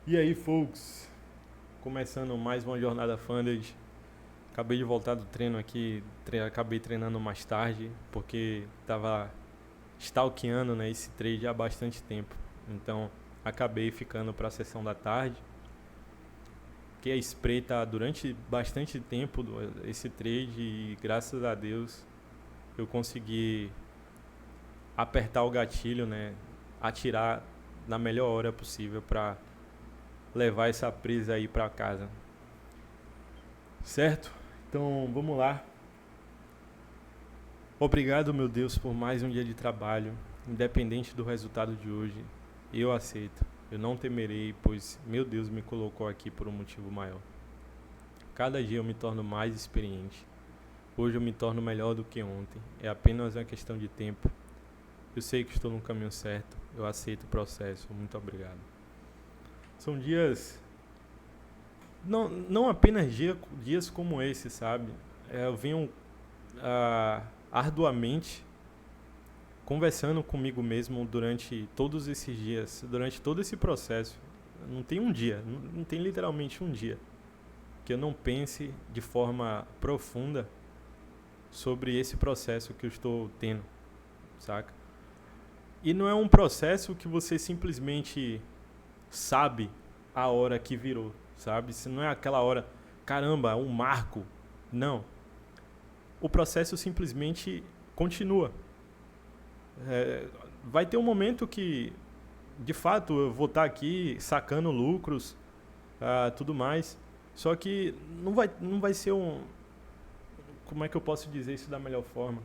E aí, folks? Começando mais uma jornada Funded. Acabei de voltar do treino aqui, acabei treinando mais tarde, porque tava stalkeando, né, esse trade há bastante tempo. Então, acabei ficando para a sessão da tarde, que a espreita durante bastante tempo esse trade e graças a Deus eu consegui apertar o gatilho, né, atirar na melhor hora possível para levar essa presa aí para casa. Certo? Então, vamos lá. Obrigado, meu Deus, por mais um dia de trabalho. Independente do resultado de hoje, eu aceito. Eu não temerei, pois meu Deus me colocou aqui por um motivo maior. Cada dia eu me torno mais experiente. Hoje eu me torno melhor do que ontem. É apenas uma questão de tempo. Eu sei que estou no caminho certo. Eu aceito o processo. Muito obrigado. São dias. Não apenas dias como esse, sabe? Eu venho arduamente conversando comigo mesmo durante todos esses dias, durante todo esse processo. Não tem um dia, não tem literalmente um dia que eu não pense de forma profunda sobre esse processo que eu estou tendo, saca? E não é um processo que você simplesmente sabe a hora que virou, sabe? Se não é aquela hora, caramba, um marco. Não. O processo simplesmente continua. Vai ter um momento que, de fato, eu vou estar aqui sacando lucros, tudo mais. Só que não vai ser um. Como é que eu posso dizer isso da melhor forma?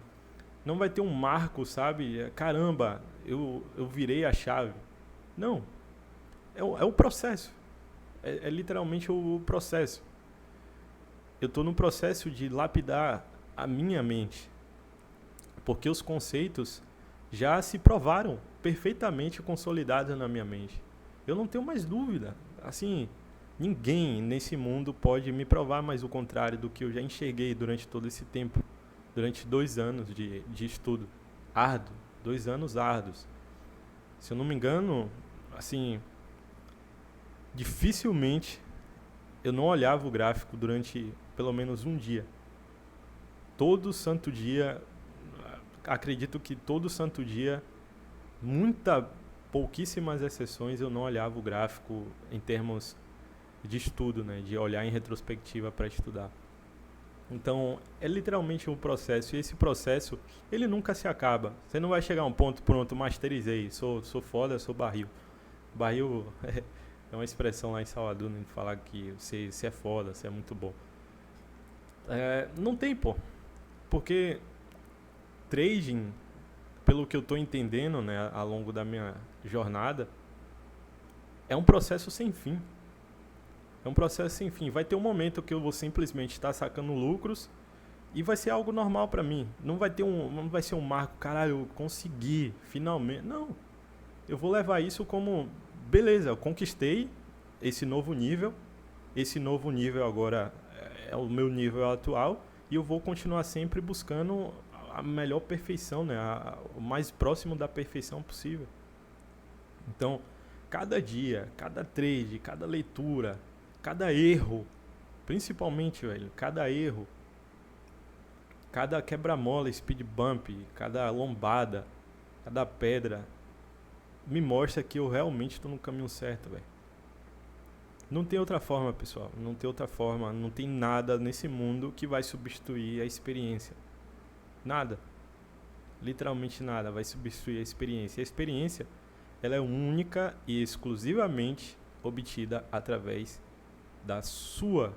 Não vai ter um marco, sabe? Caramba, eu virei a chave. Não. É o processo. É literalmente o processo. Eu estou no processo de lapidar a minha mente. Porque os conceitos já se provaram perfeitamente consolidados na minha mente. Eu não tenho mais dúvida. Assim, ninguém nesse mundo pode me provar mais o contrário do que eu já enxerguei durante todo esse tempo. Durante 2 anos de estudo árduo. 2 anos árduos. Se eu não me engano, assim, dificilmente eu não olhava o gráfico durante pelo menos um dia. Todo santo dia, acredito que todo santo dia, pouquíssimas exceções, eu não olhava o gráfico em termos de estudo, né, de olhar em retrospectiva para estudar. Então, é literalmente um processo, e esse processo, ele nunca se acaba. Você não vai chegar a um ponto, pronto, masterizei, sou foda, sou barril. Barril é uma expressão lá em Salvador, né, de falar que você é foda, você é muito bom. Não tem, pô. Porque trading, pelo que eu estou entendendo, né, ao longo da minha jornada, é um processo sem fim. É um processo sem fim. Vai ter um momento que eu vou simplesmente estar sacando lucros e vai ser algo normal para mim. Não vai ser um marco, caralho, eu consegui, finalmente. Não. Eu vou levar isso como, beleza, eu conquistei esse novo nível. Esse novo nível agora é o meu nível atual e eu vou continuar sempre buscando a melhor perfeição, né? O mais próximo da perfeição possível. Então, cada dia, cada trade, cada leitura, cada erro, principalmente, velho, cada erro, cada quebra-mola, speed bump, cada lombada, cada pedra, me mostra que eu realmente estou no caminho certo, velho. Não tem outra forma, pessoal. Não tem outra forma. Não tem nada nesse mundo que vai substituir a experiência. Nada. Literalmente nada vai substituir a experiência. A experiência, ela é única e exclusivamente obtida através da sua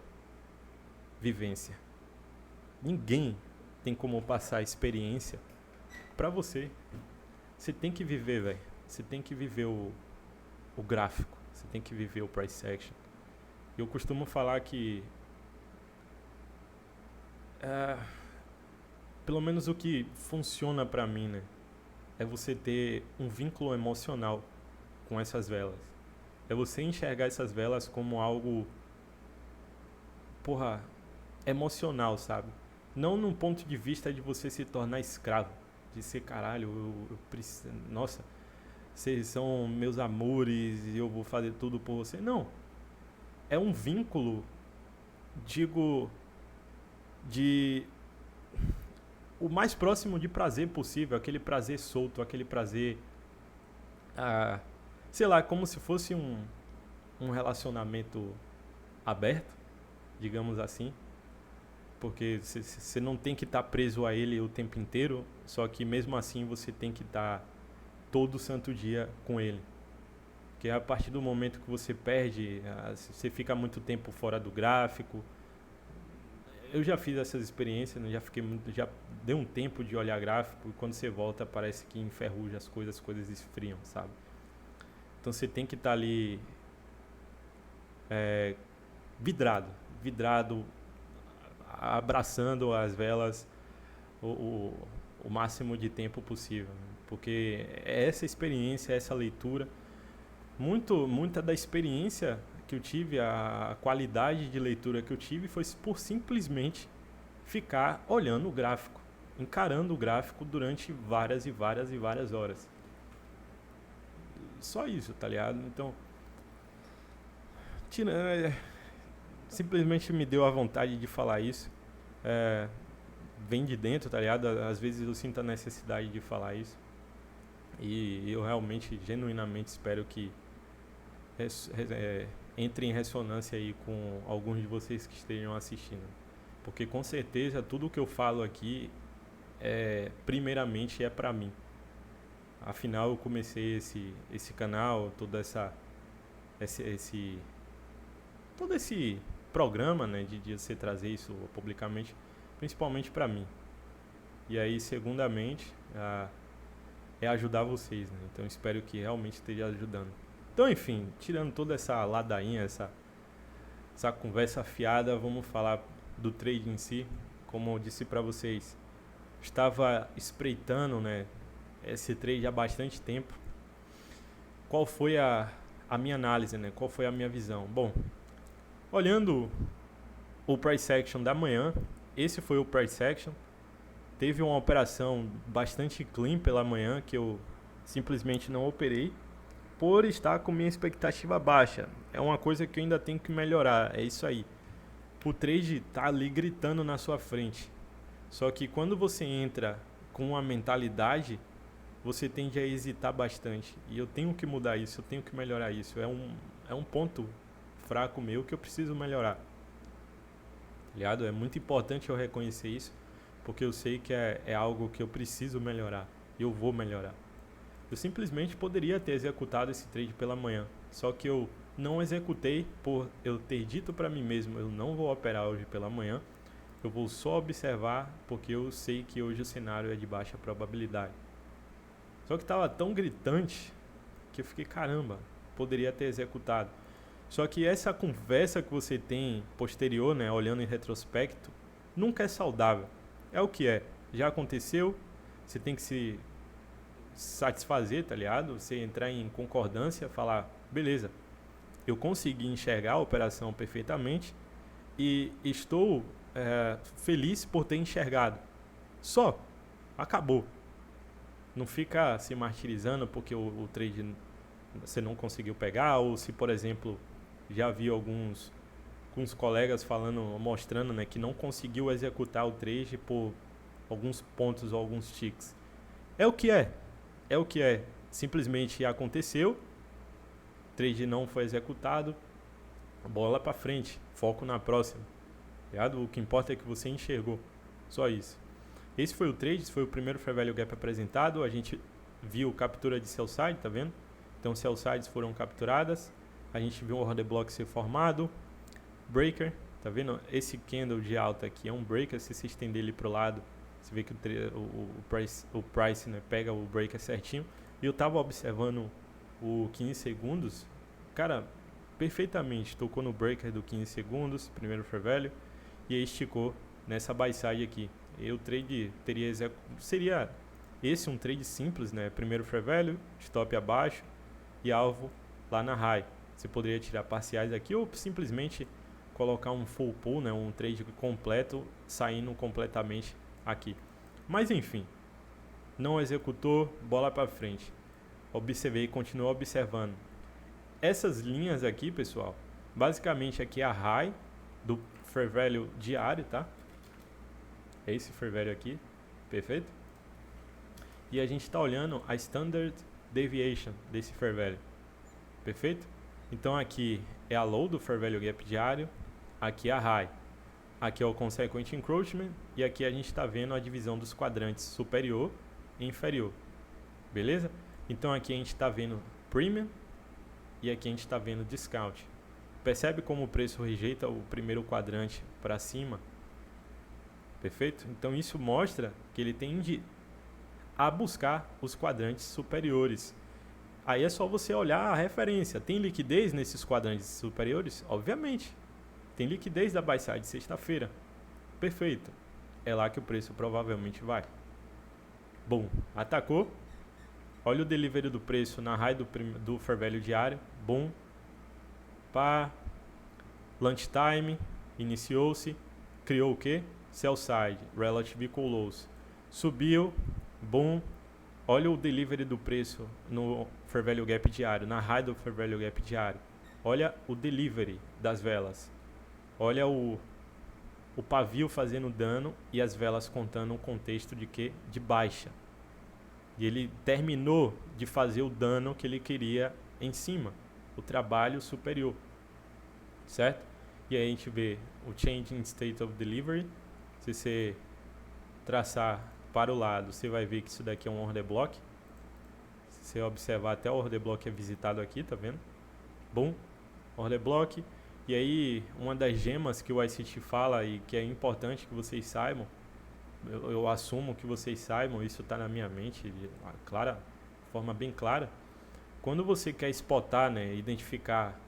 vivência. Ninguém tem como passar a experiência para você. Você tem que viver, velho. Você tem que viver o gráfico. Você tem que viver o price action. Eu costumo falar que pelo menos o que funciona pra mim, né, é você ter um vínculo emocional com essas velas. É você enxergar essas velas como algo, porra, emocional, sabe? Não num ponto de vista de você se tornar escravo, de ser caralho, eu preciso, nossa, vocês são meus amores e eu vou fazer tudo por você. Não. É um vínculo, digo, de o mais próximo de prazer possível, aquele prazer solto, aquele prazer, ah, sei lá, como se fosse um relacionamento aberto, digamos assim, porque você não tem que estar preso a ele o tempo inteiro, só que mesmo assim você tem que estar todo santo dia com ele. Porque a partir do momento que você perde, você fica muito tempo fora do gráfico. Eu já fiz essas experiências, né? Já deu um tempo de olhar gráfico e quando você volta parece que enferruja as coisas esfriam, sabe? Então você tem que estar ali vidrado, abraçando as velas o máximo de tempo possível, né? Porque é essa experiência, essa leitura, muita da experiência que eu tive, a qualidade de leitura que eu tive foi por simplesmente ficar olhando o gráfico, encarando o gráfico durante várias e várias e várias horas. Só isso, tá ligado? Então, simplesmente me deu a vontade de falar isso. Vem de dentro, tá ligado? Às vezes eu sinto a necessidade de falar isso. E eu realmente, genuinamente espero que entre em ressonância aí com alguns de vocês que estejam assistindo. Porque com certeza tudo que eu falo aqui primeiramente é pra mim. Afinal eu comecei esse canal, todo esse programa, né, de você trazer isso publicamente, principalmente pra mim. E aí, segundamente, é ajudar vocês, né? Então espero que realmente esteja ajudando. Então, enfim, tirando toda essa ladainha, essa conversa fiada, vamos falar do trade em si. Como eu disse para vocês, estava espreitando, né, esse trade há bastante tempo. Qual foi a minha análise, né? Qual foi a minha visão? Bom, olhando o price action da manhã, esse foi o price action. Teve uma operação bastante clean pela manhã que eu simplesmente não operei por estar com minha expectativa baixa. É uma coisa que eu ainda tenho que melhorar, é isso aí. O trade tá ali gritando na sua frente. Só que quando você entra com uma mentalidade, você tende a hesitar bastante. E eu tenho que mudar isso, eu tenho que melhorar isso. É um ponto fraco meu que eu preciso melhorar. Ligado? É muito importante eu reconhecer isso, porque eu sei que é algo que eu preciso melhorar. E eu vou melhorar. Eu simplesmente poderia ter executado esse trade pela manhã, só que eu não executei por eu ter dito para mim mesmo, eu não vou operar hoje pela manhã, eu vou só observar porque eu sei que hoje o cenário é de baixa probabilidade. Só que estava tão gritante que eu fiquei, caramba, poderia ter executado. Só que essa conversa que você tem posterior, né, olhando em retrospecto, nunca é saudável. É o que é, já aconteceu, você tem que se satisfazer, tá ligado? Você entrar em concordância, falar, beleza, eu consegui enxergar a operação perfeitamente e estou feliz por ter enxergado. Só, acabou. Não fica se martirizando porque o trade você não conseguiu pegar, ou se, por exemplo, já vi alguns colegas falando, mostrando, né, que não conseguiu executar o trade por alguns pontos ou alguns ticks. É o que é. É o que é. Simplesmente aconteceu, o trade não foi executado, bola pra frente, foco na próxima. Ligado? O que importa é que você enxergou. Só isso. Esse foi o trade, esse foi o primeiro Fair Value Gap apresentado. A gente viu captura de sell side, tá vendo? Então sell sides foram capturadas. A gente viu o order block ser formado. Breaker, tá vendo? Esse candle de alta aqui é um breaker. Se você estender ele pro lado, você vê que o price, né, pega o breaker certinho. E eu tava observando o 15 segundos. Cara, perfeitamente. Tocou no breaker do 15 segundos, primeiro Fair Value. E aí esticou nessa buy side aqui. E o trade seria esse um trade simples, né? Primeiro Fair Value, stop abaixo e alvo lá na high. Você poderia tirar parciais aqui ou simplesmente colocar um full pull, né? Um trade completo saindo completamente aqui. Mas enfim, não executou, bola para frente. observei, continuo observando. Essas linhas aqui, pessoal, basicamente aqui é a high do fair value diário, tá? É esse fair value aqui, perfeito? E a gente está olhando a standard deviation desse fair value, perfeito? Então aqui é a low do fair value gap diário, aqui é a high, aqui é o consequent encroachment e aqui a gente está vendo a divisão dos quadrantes superior e inferior, beleza? Então aqui a gente está vendo premium e aqui a gente está vendo discount. Percebe como o preço rejeita o primeiro quadrante para cima? Perfeito? Então isso mostra que ele tende a buscar os quadrantes superiores. Aí é só você olhar a referência. Tem liquidez nesses quadrantes superiores? Obviamente. Tem liquidez da buy side sexta-feira. Perfeito. É lá que o preço provavelmente vai. Bom, atacou. Olha o delivery do preço na high do fair value diário. Bom. Pá. Lunchtime. Iniciou-se. Criou o quê? Sell side. Relative equal lows. Subiu. Bom. Olha o delivery do preço no fair value gap diário, na high do fair value gap diário. Olha o delivery das velas. Olha o pavio fazendo dano e as velas contando um contexto de quê? De baixa. E ele terminou de fazer o dano que ele queria em cima, o trabalho superior, certo? E aí a gente vê o change in state of delivery. Se você traçar para o lado, você vai ver que isso daqui é um order block. Se você observar, até o order block é visitado aqui, tá vendo? Bom, order block. E aí, uma das gemas que o ICT fala e que é importante que vocês saibam, eu assumo que vocês saibam, isso está na minha mente de forma bem clara. Quando você quer spotar, né, identificar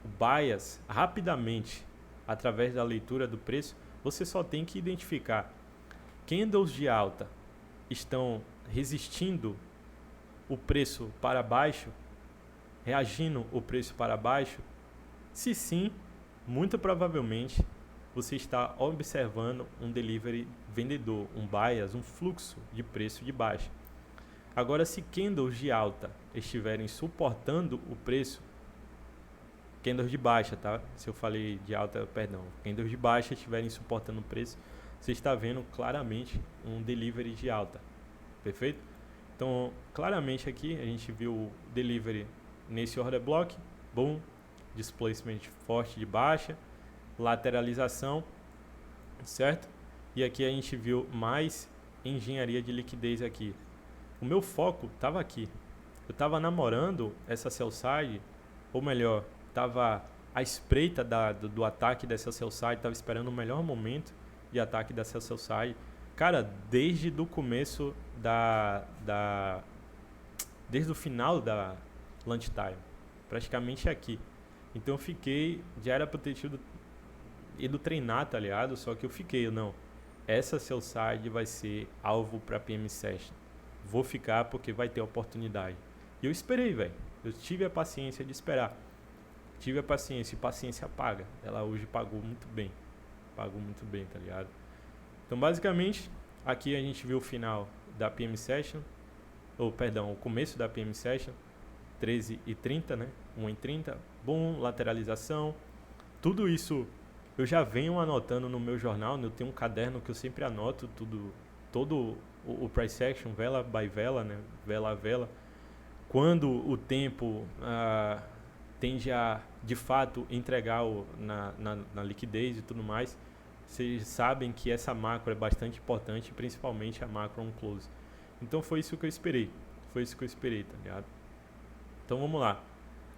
o bias rapidamente através da leitura do preço, você só tem que identificar candles de alta estão resistindo o preço para baixo, reagindo o preço para baixo. Se sim, muito provavelmente você está observando um delivery vendedor, um bias, um fluxo de preço de baixa. Agora, se candles de alta estiverem suportando o preço, candles de baixa, tá? Se eu falei de alta, perdão, candles de baixa estiverem suportando o preço, você está vendo claramente um delivery de alta, perfeito? Então, claramente aqui a gente viu o delivery nesse order block, boom, displacement forte de baixa, lateralização, certo? E aqui a gente viu mais engenharia de liquidez aqui. O meu foco estava aqui. Eu estava namorando essa sell side, ou melhor, estava à espreita do ataque dessa sell side, estava esperando o melhor momento de ataque dessa sell side. Cara, desde o começo desde o final da lunchtime, praticamente aqui. Então eu fiquei, já era pra eu ter ido treinar, tá ligado? Só que eu fiquei, não, essa sell side vai ser alvo pra PM Session. Vou ficar porque vai ter oportunidade. E eu esperei, velho. Eu tive a paciência de esperar. Tive a paciência, e paciência paga. Ela hoje pagou muito bem. Pagou muito bem, tá ligado? Então, basicamente, aqui a gente viu o final da PM Session, ou perdão, o começo da PM Session, 13h30, né? 1h30, boom, lateralização. Tudo isso eu já venho anotando no meu jornal, né? Eu tenho um caderno que eu sempre anoto todo o price action, vela by vela, né? Vela a vela. Quando o tempo tende a, de fato, entregar na liquidez e tudo mais, vocês sabem que essa macro é bastante importante, principalmente a macro on close. Então foi isso que eu esperei. Foi isso que eu esperei, tá ligado? Então vamos lá.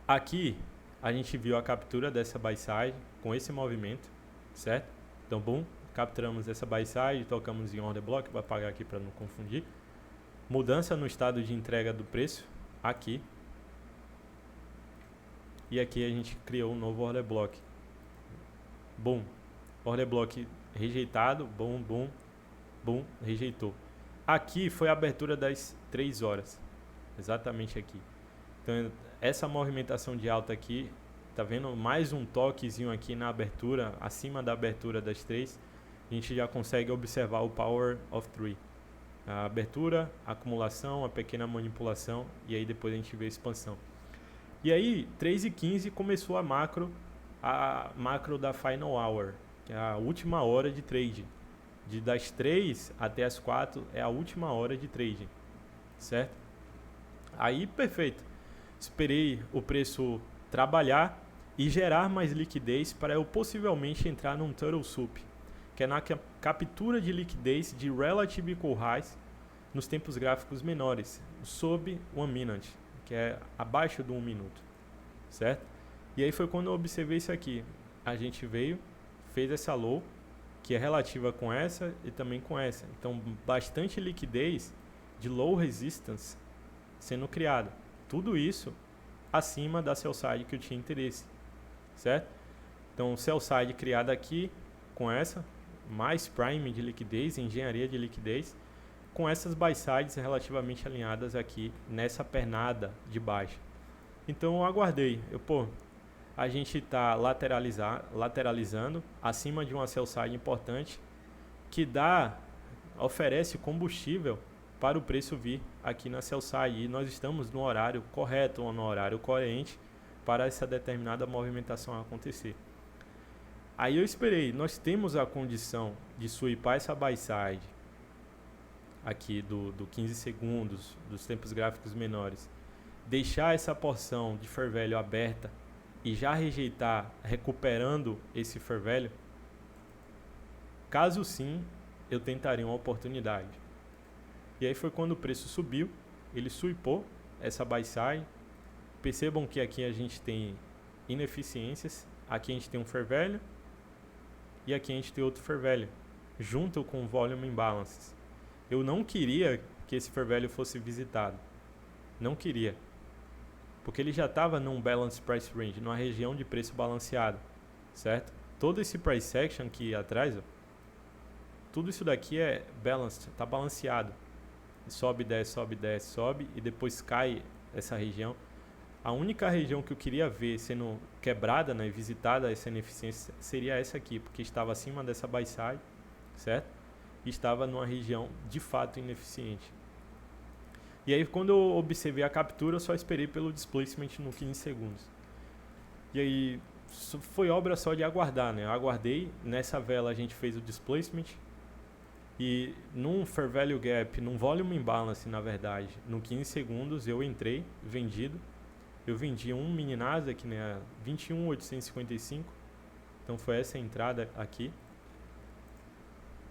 Aqui a gente viu a captura dessa buy side com esse movimento, certo? Então, bom, capturamos essa buy side, tocamos em order block, vou apagar aqui para não confundir. Mudança no estado de entrega do preço, aqui. E aqui a gente criou um novo order block. Bom, order block rejeitado, bom, rejeitou. Aqui foi a abertura das 3 horas, exatamente aqui. Então, essa movimentação de alta aqui, tá vendo? Mais um toquezinho aqui na abertura, acima da abertura das 3, a gente já consegue observar o Power of 3, A abertura, a acumulação, a pequena manipulação e aí depois a gente vê a expansão. E aí, 3:15 começou a macro da Final Hour, que é a última hora de trade. Das 3 até as 4 é a última hora de trade, certo? Aí, perfeito. Esperei o preço trabalhar e gerar mais liquidez para eu possivelmente entrar num Turtle Soup, que é na captura de liquidez de Relative Equal Highs nos tempos gráficos menores, sob 1 minute, que é abaixo do 1 minuto, certo? E aí foi quando eu observei isso aqui. A gente veio, fez essa low, que é relativa com essa e também com essa. Então, bastante liquidez de low resistance sendo criada. Tudo isso acima da sell side que eu tinha interesse, certo? Então, sell side criada aqui com essa, mais prime de liquidez, engenharia de liquidez, com essas buy sides relativamente alinhadas aqui nessa pernada de baixo. Então, eu aguardei. A gente está lateralizando acima de uma sell side importante que oferece combustível para o preço vir aqui na sell side. E nós estamos no horário correto, ou no horário coerente para essa determinada movimentação acontecer. Aí eu esperei, nós temos a condição de sweepar essa buy side aqui do 15 segundos, dos tempos gráficos menores, deixar essa porção de fair value aberta e já rejeitar recuperando esse fair value? Caso sim, eu tentaria uma oportunidade. E aí foi quando o preço subiu, ele sweepou essa buy side. Percebam que aqui a gente tem ineficiências, aqui a gente tem um fair value e aqui a gente tem outro fair value, junto com o volume imbalances. Eu não queria que esse fair value fosse visitado, não queria, porque ele já estava num balance price range, numa região de preço balanceado, certo? Todo esse price action aqui atrás, tudo isso daqui é balanced, está balanceado. Sobe, desce, sobe, desce, sobe e depois cai essa região. A única região que eu queria ver sendo quebrada, né, visitada essa ineficiência seria essa aqui, porque estava acima dessa buy side, certo? E estava numa região de fato ineficiente. E aí quando eu observei a captura, eu só esperei pelo displacement no 15 segundos. E aí foi obra só de aguardar, né? Eu aguardei, nessa vela a gente fez o displacement e num fair value gap, num volume imbalance, na verdade, no 15 segundos eu entrei vendido. Eu vendi um mini Nasdaq, né, 21.855. Então foi essa a entrada aqui,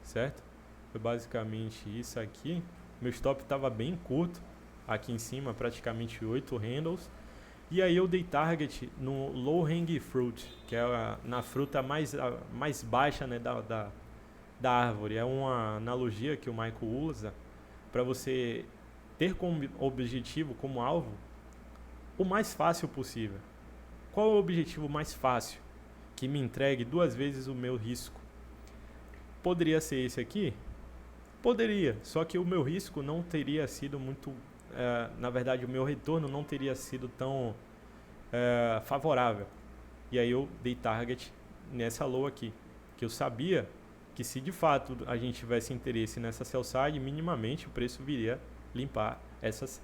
certo? Foi basicamente isso aqui. Meu stop estava bem curto, aqui em cima, praticamente 8 handles. E aí eu dei target no low hanging fruit, que é na fruta mais baixa, né, da árvore. É uma analogia que o Michael usa para você ter como objetivo, como alvo, o mais fácil possível. Qual é o objetivo mais fácil? Que me entregue 2 vezes o meu risco. Poderia ser esse aqui? Poderia, só que o meu risco não teria sido muito... na verdade, o meu retorno não teria sido tão favorável. E aí eu dei target nessa low aqui, que eu sabia que se de fato a gente tivesse interesse nessa sell side, minimamente o preço viria limpar essas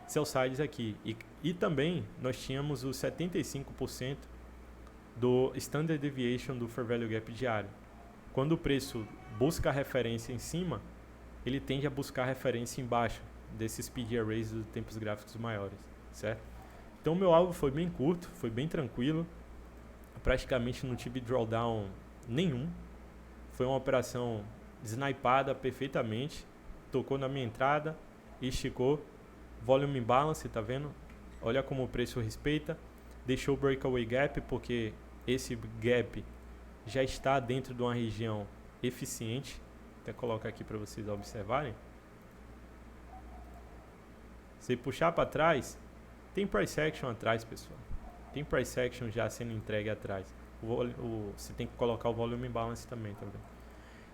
sell sides aqui. E também nós tínhamos os 75% do Standard Deviation do Fair Value Gap diário. Quando o preço busca a referência em cima, ele tende a buscar a referência embaixo desses speed arrays dos tempos gráficos maiores, certo? Então meu alvo foi bem curto, foi bem tranquilo, praticamente não tive drawdown nenhum. Foi uma operação snipada perfeitamente, tocou na minha entrada, esticou, volume imbalance, tá vendo? Olha como o preço respeita, deixou o breakaway gap, porque esse gap já está dentro de uma região eficiente. Vou até colocar aqui para vocês observarem. Se puxar para trás, tem price action atrás, pessoal. Tem price action já sendo entregue atrás. Você tem que colocar o volume imbalance também, tá vendo?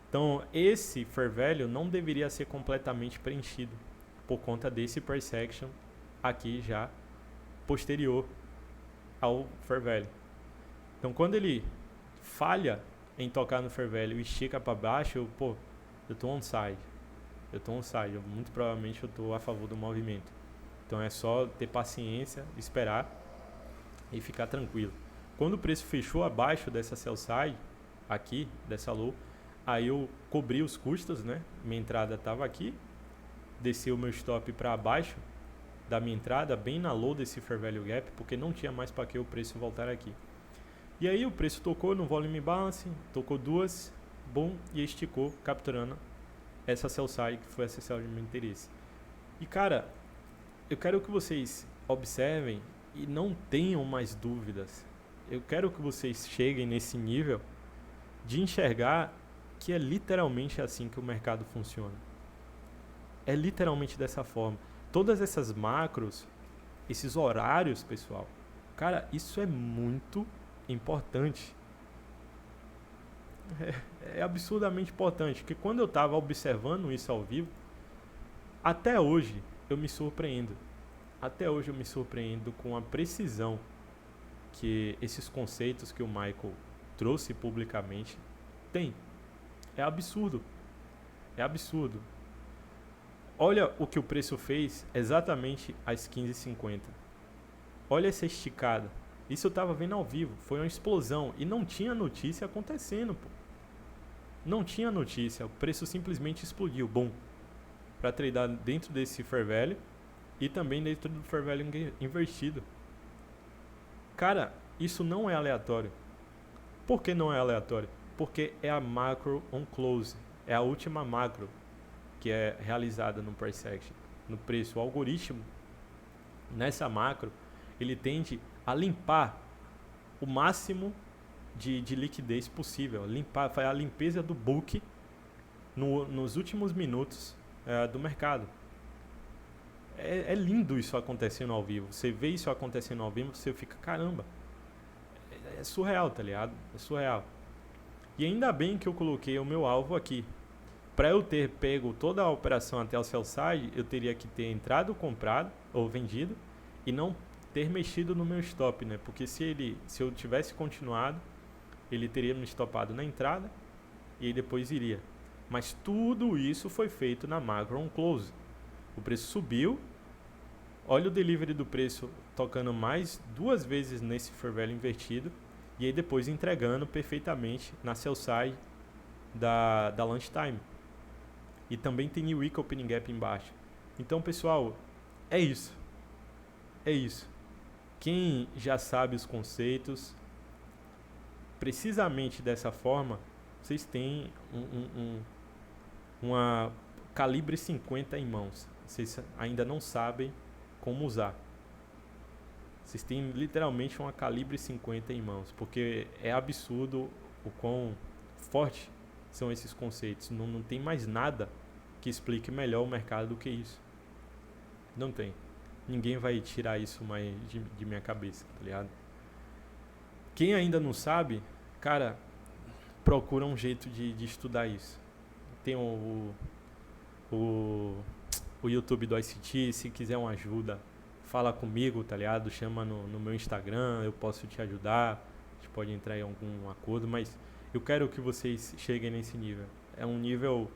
Então, esse fair value não deveria ser completamente preenchido por conta desse price action aqui já posterior ao fair value. Então, quando ele falha em tocar no fair value e estica para baixo, eu tô on side. eu tô on side, muito provavelmente eu tô a favor do movimento. Então é só ter paciência, esperar e ficar tranquilo. Quando o preço fechou abaixo dessa sell side, aqui, dessa low, aí eu cobri os custos, né? Minha entrada estava aqui, desci o meu stop para baixo da minha entrada, bem na low desse fair value gap, porque não tinha mais para que o preço voltar aqui. E aí o preço tocou no volume balance, tocou duas, bom, e esticou, capturando essa sell side, que foi essa sell de meu interesse. E cara, eu quero que vocês observem e não tenham mais dúvidas. Eu quero que vocês cheguem nesse nível de enxergar que é literalmente assim que o mercado funciona. É literalmente dessa forma. Todas essas macros, esses horários, pessoal, cara, isso é muito importante. É absurdamente importante, porque quando eu estava observando isso ao vivo, até hoje eu me surpreendo. Até hoje eu me surpreendo com a precisão que esses conceitos que o Michael trouxe publicamente tem. É absurdo. É absurdo. Olha o que o preço fez exatamente às 15h50. Olha essa esticada. Isso eu estava vendo ao vivo. Foi uma explosão. E não tinha notícia acontecendo, pô. Não tinha notícia. O preço simplesmente explodiu. Bom. Para tradar dentro desse fair value e também dentro do fair value invertido. Cara, isso não é aleatório. Por que não é aleatório? Porque é a macro on close. É a última macro que é realizada no price action, no preço. O algoritmo, nessa macro, ele tende a limpar o máximo de liquidez possível. Faz a limpeza do book nos últimos minutos do mercado. É lindo isso acontecendo ao vivo. Você vê isso acontecendo ao vivo, você fica, caramba. É surreal, tá ligado? É surreal. E ainda bem que eu coloquei o meu alvo aqui. Para eu ter pego toda a operação até o sell side, eu teria que ter entrado, comprado ou vendido e não ter mexido no meu stop, né? Porque se eu tivesse continuado, ele teria me stopado na entrada e aí depois iria. Mas tudo isso foi feito na macro on close. O preço subiu. Olha o delivery do preço tocando mais 2 vezes nesse fair value invertido e aí depois entregando perfeitamente na sell side da lunchtime. E também tem New Week Opening Gap embaixo. Então, pessoal, é isso. É isso. Quem já sabe os conceitos, precisamente dessa forma, vocês têm uma calibre 50 em mãos. Vocês ainda não sabem como usar. Vocês têm literalmente uma calibre 50 em mãos, porque é absurdo o quão forte são esses conceitos. Não tem mais nada que explique melhor o mercado do que isso. Não tem. Ninguém vai tirar isso mais de minha cabeça, tá ligado? Quem ainda não sabe, cara, procura um jeito de estudar isso. Tem o YouTube do ICT, se quiser uma ajuda, fala comigo, tá ligado? Chama no meu Instagram, eu posso te ajudar, a gente pode entrar em algum acordo, mas eu quero que vocês cheguem nesse nível. É um nível...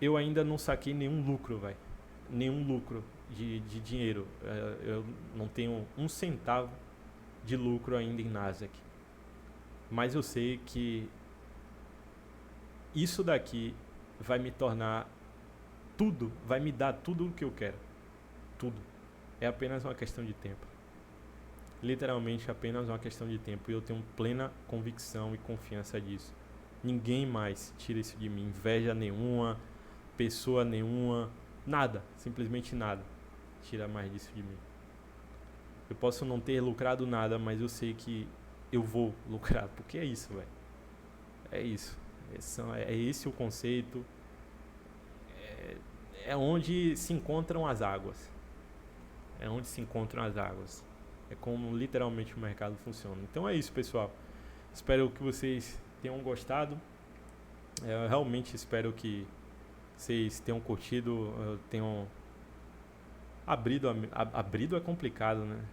Eu ainda não saquei nenhum lucro, velho. Nenhum lucro de dinheiro. Eu não tenho 1 centavo de lucro ainda em Nasdaq. Mas eu sei que isso daqui vai me tornar tudo, vai me dar tudo o que eu quero. Tudo. É apenas uma questão de tempo. Literalmente apenas uma questão de tempo. E eu tenho plena convicção e confiança disso. Ninguém mais tira isso de mim. Inveja nenhuma, pessoa nenhuma, nada. Simplesmente nada tira mais disso de mim. Eu posso não ter lucrado nada, mas eu sei que eu vou lucrar. Porque é isso, velho. É isso. É esse o conceito. É onde se encontram as águas. É onde se encontram as águas. É como literalmente o mercado funciona. Então é isso, pessoal. Espero que vocês tenham gostado. Eu realmente espero que vocês tenham curtido, tenham abrido é complicado, né?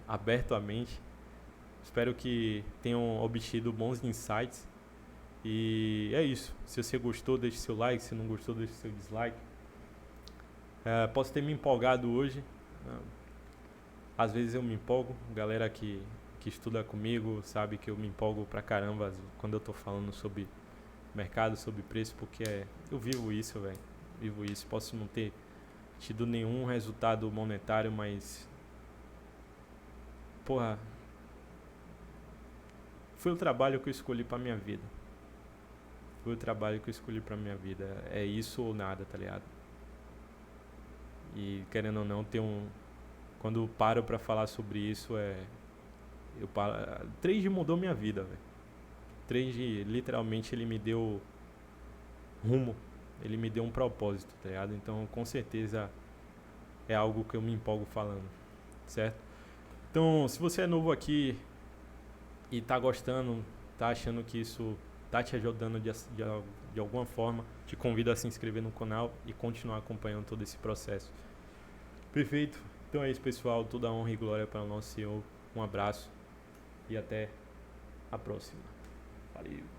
Aberto a mente. Espero que tenham obtido bons insights E é isso. Se você gostou, deixe seu like. Se não gostou, deixe seu dislike. Posso ter me empolgado hoje. Às vezes eu me empolgo. Galera que estuda comigo sabe que eu me empolgo pra caramba quando eu tô falando sobre mercado, sobre preço, porque eu vivo isso, velho. Vivo isso. Posso não ter tido nenhum resultado monetário, mas porra, foi o trabalho que eu escolhi pra minha vida. Foi o trabalho que eu escolhi pra minha vida. É isso ou nada, tá ligado? E querendo ou não, quando eu paro pra falar sobre isso, Trade mudou minha vida, velho. Trade, literalmente, ele me deu rumo. Ele me deu um propósito, tá ligado? Então, com certeza, é algo que eu me empolgo falando, certo? Então, se você é novo aqui e tá gostando, tá achando que isso tá te ajudando de alguma forma, te convido a se inscrever no canal e continuar acompanhando todo esse processo. Perfeito. Então é isso, pessoal. Toda honra e glória para o nosso Senhor. Um abraço e até a próxima. Valeu.